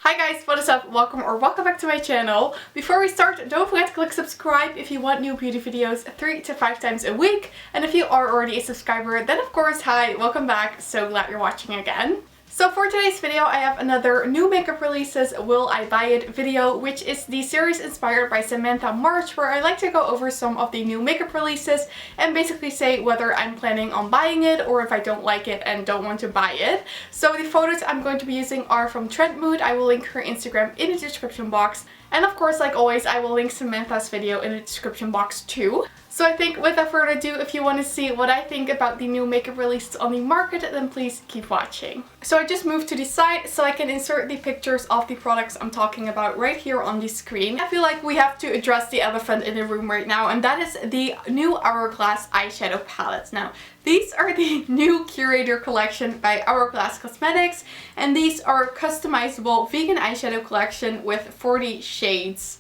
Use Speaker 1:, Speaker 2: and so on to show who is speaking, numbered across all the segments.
Speaker 1: Hi guys, what is up? Welcome back to my channel. Before we start, don't forget to click subscribe if you want new beauty videos 3 to 5 times a week. And if you are already a subscriber, then of course, hi, welcome back. So glad you're watching again. So for today's video, I have another new makeup releases will I buy it video, which is the series inspired by Samantha March, where I like to go over some of the new makeup releases and basically say whether I'm planning on buying it or if I don't like it and don't want to buy it. So the photos I'm going to be using are from Trend Mood. I will link her Instagram in the description box. And of course, like always, I will link Samantha's video in the description box too. So I think without further ado, if you want to see what I think about the new makeup releases on the market, then please keep watching. So I just moved to the side so I can insert the pictures of the products I'm talking about right here on the screen. I feel like we have to address the elephant in the room right now, and that is the new Hourglass eyeshadow palettes. Now, these are the new Curator collection by Hourglass Cosmetics, and these are customizable vegan eyeshadow collection with 40 shades.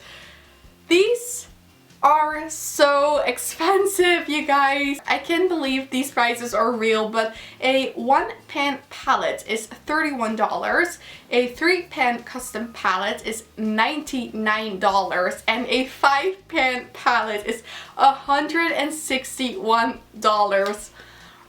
Speaker 1: These are so expensive, you guys. I can't believe these prices are real, but a 1-pan palette is $31, a 3-pan custom palette is $99, and a 5-pan palette is $161.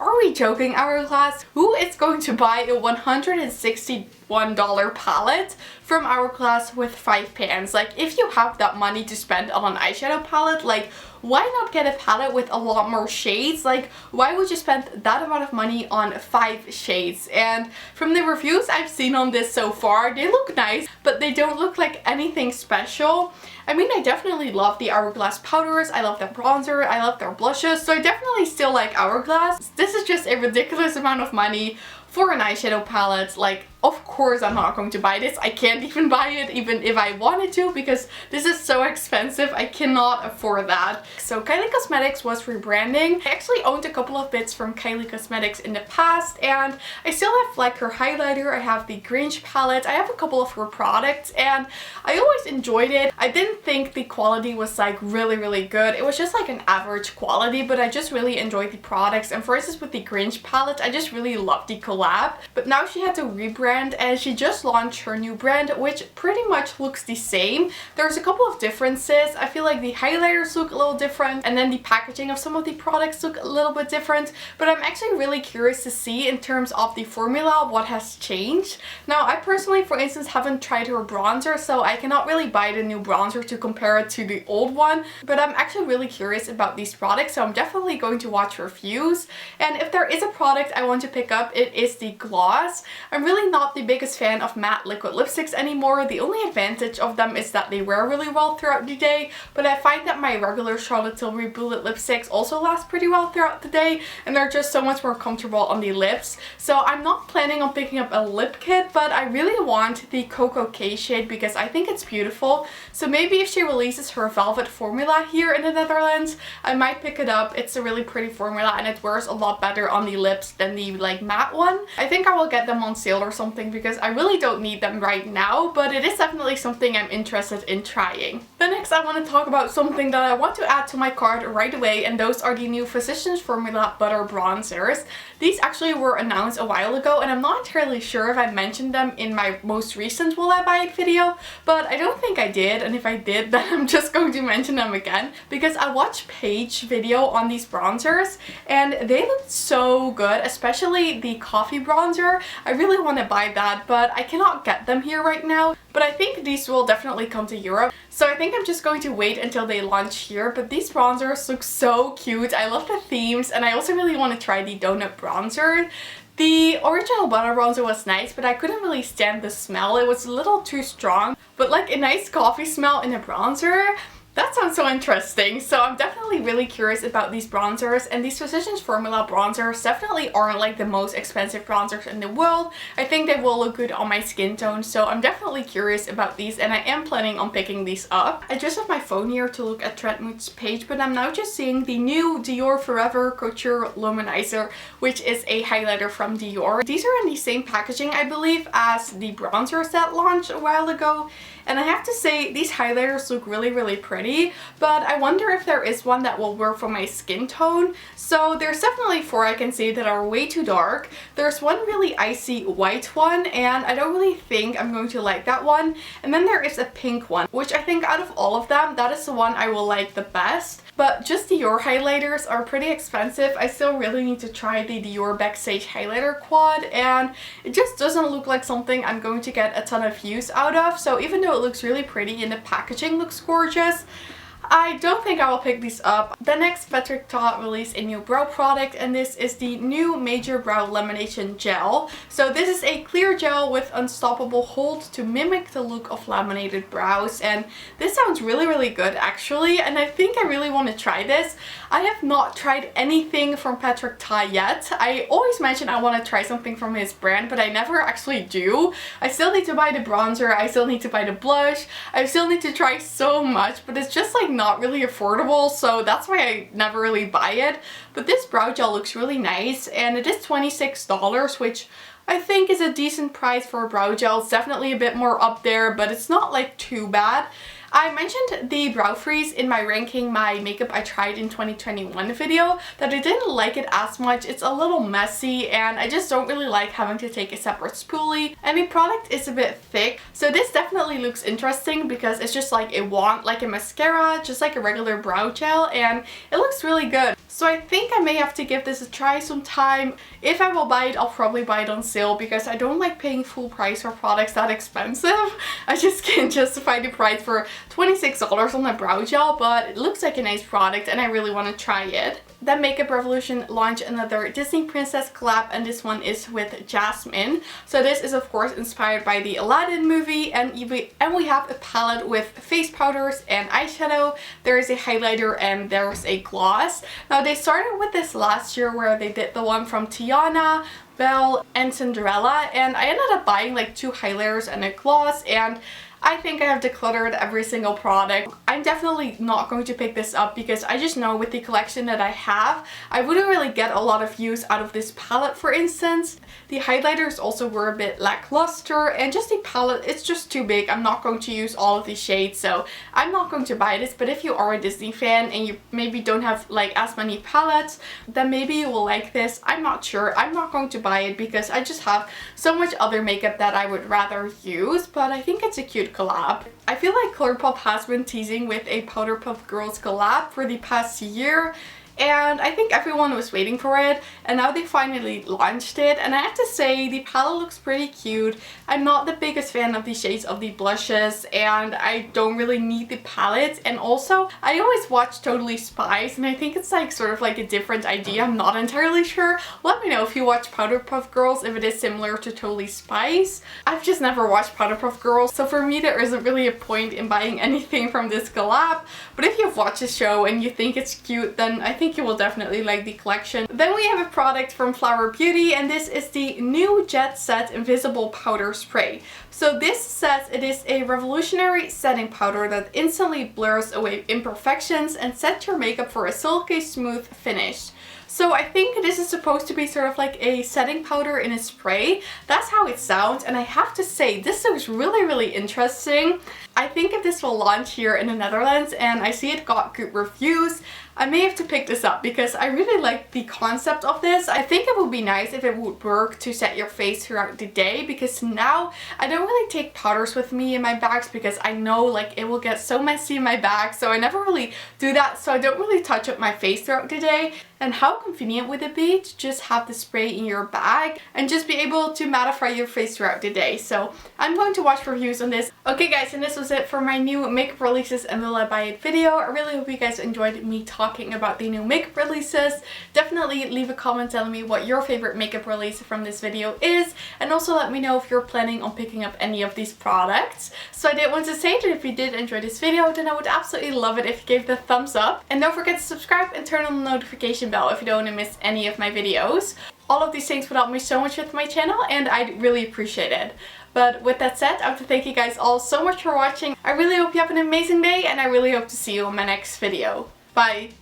Speaker 1: Are we joking, Hourglass? Who is going to buy a $161 palette from Hourglass with 5 pans? Like, if you have that money to spend on an eyeshadow palette, like, why not get a palette with a lot more shades? Like, why would you spend that amount of money on 5 shades? And from the reviews I've seen on this so far, they look nice, but they don't look like anything special. I mean, I definitely love the Hourglass powders, I love their bronzer, I love their blushes, so I definitely still like Hourglass. This is just a ridiculous amount of money for an eyeshadow palette. Like, of course I'm not going to buy this. I can't even buy it even if I wanted to, because this is so expensive. I cannot afford that. So Kylie Cosmetics was rebranding. I actually owned a couple of bits from Kylie Cosmetics in the past, and I still have like her highlighter, I have the Grinch palette, I have a couple of her products, and I always enjoyed it. I didn't think the quality was like really good. It was just like an average quality, but I just really enjoyed the products. And for instance, with the Grinch palette, I just really loved the collab. But now she had to rebrand, and she just launched her new brand, which pretty much looks the same. There's a couple of differences. I feel like the highlighters look a little different, and then the packaging of some of the products look a little bit different, but I'm actually really curious to see in terms of the formula what has changed. Now, I personally, for instance, haven't tried her bronzer, so I cannot really buy the new bronzer to compare it to the old one, but I'm actually really curious about these products, so I'm definitely going to watch reviews. And if there is a product I want to pick up, it is the gloss. I'm really not the biggest fan of matte liquid lipsticks anymore. The only advantage of them is that they wear really well throughout the day, but I find that my regular Charlotte Tilbury bullet lipsticks also last pretty well throughout the day, and they're just so much more comfortable on the lips. So I'm not planning on picking up a lip kit, but I really want the Cocoa K shade because I think it's beautiful. So maybe if she releases her velvet formula here in the Netherlands, I might pick it up. It's a really pretty formula and it wears a lot better on the lips than the like matte one. I think I will get them on sale or something because I really don't need them right now, but it is definitely something I'm interested in trying. Then next I want to talk about something that I want to add to my cart right away, and those are the new Physicians Formula Butter Bronzers. These actually were announced a while ago, and I'm not entirely sure if I mentioned them in my most recent Will I Buy It video, but I don't think I did, and if I did, then I'm just going to mention them again, because I watched Paige's video on these bronzers, and they looked so good, especially the coffee bronzer. I really want to buy that, but I cannot get them here right now. But I think these will definitely come to Europe, so I think I'm just going to wait until they launch here. But these bronzers look so cute. I love the themes, and I also really want to try the donut bronzer. The original butter bronzer was nice, but I couldn't really stand the smell. It was a little too strong, but like a nice coffee smell in a bronzer, that sounds so interesting. So I'm definitely really curious about these bronzers, and these Physicians Formula bronzers definitely aren't like the most expensive bronzers in the world. I think they will look good on my skin tone, so I'm definitely curious about these, and I am planning on picking these up. I just have my phone here to look at Trend Mood's page, but I'm now just seeing the new Dior Forever Couture Luminizer, which is a highlighter from Dior. These are in the same packaging, I believe, as the bronzers that launched a while ago, and I have to say these highlighters look really pretty. pretty, but I wonder if there is one that will work for my skin tone. So there's definitely 4 I can see that are way too dark. There's one really icy white one, and I don't really think I'm going to like that one. And then there is a pink one, which I think out of all of them, that is the one I will like the best. But just Dior highlighters are pretty expensive. I still really need to try the Dior Backstage Highlighter Quad, and it just doesn't look like something I'm going to get a ton of use out of. So even though it looks really pretty and the packaging looks gorgeous, I don't think I will pick these up. The next, Patrick Ta released a new brow product, and this is the new Major Brow Lamination Gel. So this is a clear gel with unstoppable hold to mimic the look of laminated brows, and this sounds really good actually, and I think I really want to try this. I have not tried anything from Patrick Ta yet. I always mention I want to try something from his brand, but I never actually do. I still need to buy the bronzer, I still need to buy the blush, I still need to try so much, but it's just like not really affordable, so that's why I never really buy it. But this brow gel looks really nice, and it is $26, which I think is a decent price for a brow gel. It's definitely a bit more up there, but it's not like too bad. I mentioned the brow freeze in my ranking my makeup I tried in 2021 video, that I didn't like it as much. It's a little messy, and I just don't really like having to take a separate spoolie, and the product is a bit thick. So this definitely looks interesting because it's just like a wand, like a mascara, just like a regular brow gel, and it looks really good. So I think I may have to give this a try sometime. If I will buy it, I'll probably buy it on sale because I don't like paying full price for products that expensive. I just can't justify the price for $26 on a brow gel, but it looks like a nice product and I really want to try it. Then Makeup Revolution launched another Disney Princess collab, and this one is with Jasmine. So this is of course inspired by the Aladdin movie, and we have a palette with face powders and eyeshadow. There is a highlighter and there's a gloss. Now they started with this last year where they did the one from Tiana, Belle, and Cinderella, and I ended up buying like 2 highlighters and a gloss, and I think I have decluttered every single product. I'm definitely not going to pick this up because I just know with the collection that I have, I wouldn't really get a lot of use out of this palette, for instance. The highlighters also were a bit lackluster, and just the palette, it's just too big. I'm not going to use all of these shades, so I'm not going to buy this. But if you are a Disney fan and you maybe don't have like as many palettes, then maybe you will like this. I'm not sure. I'm not going to buy it because I just have so much other makeup that I would rather use, but I think it's a cute collab. I feel like Colourpop has been teasing with a Powderpuff Girls collab for the past year, and I think everyone was waiting for it, and now they finally launched it, and I have to say the palette looks pretty cute. I'm not the biggest fan of the shades of the blushes, and I don't really need the palettes, and also I always watch Totally Spies, and I think it's like sort of like a different idea. I'm not entirely sure. Let me know if you watch Powderpuff Girls, if it is similar to Totally Spies. I've just never watched Powderpuff Girls, so for me there isn't really a point in buying anything from this collab, but if you've watched the show and you think it's cute, then I think you will definitely like the collection. Then we have a product from Flower Beauty, and this is the new Jet Set Invisible Powder Spray. So this says it is a revolutionary setting powder that instantly blurs away imperfections and sets your makeup for a silky smooth finish. So I think this is supposed to be sort of like a setting powder in a spray. That's how it sounds, and I have to say this looks really interesting. I think if this will launch here in the Netherlands and I see it got good reviews, I may have to pick this up because I really like the concept of this. I think it would be nice if it would work to set your face throughout the day, because now I don't really take powders with me in my bags because I know like it will get so messy in my bag, so I never really do that. So I don't really touch up my face throughout the day. And how convenient would it be to just have the spray in your bag and just be able to mattify your face throughout the day? So I'm going to watch reviews on this. Okay guys, and this was it for my new makeup releases and will I buy it video. I really hope you guys enjoyed me talking about the new makeup releases. Definitely leave a comment telling me what your favorite makeup release from this video is, and also let me know if you're planning on picking up any of these products. So I did want to say that if you did enjoy this video, then I would absolutely love it if you gave the thumbs up, and don't forget to subscribe and turn on the notification bell if you don't want to miss any of my videos. All of these things would help me so much with my channel, and I'd really appreciate it. But with that said, I have to thank you guys all so much for watching. I really hope you have an amazing day, and I really hope to see you in my next video. Bye!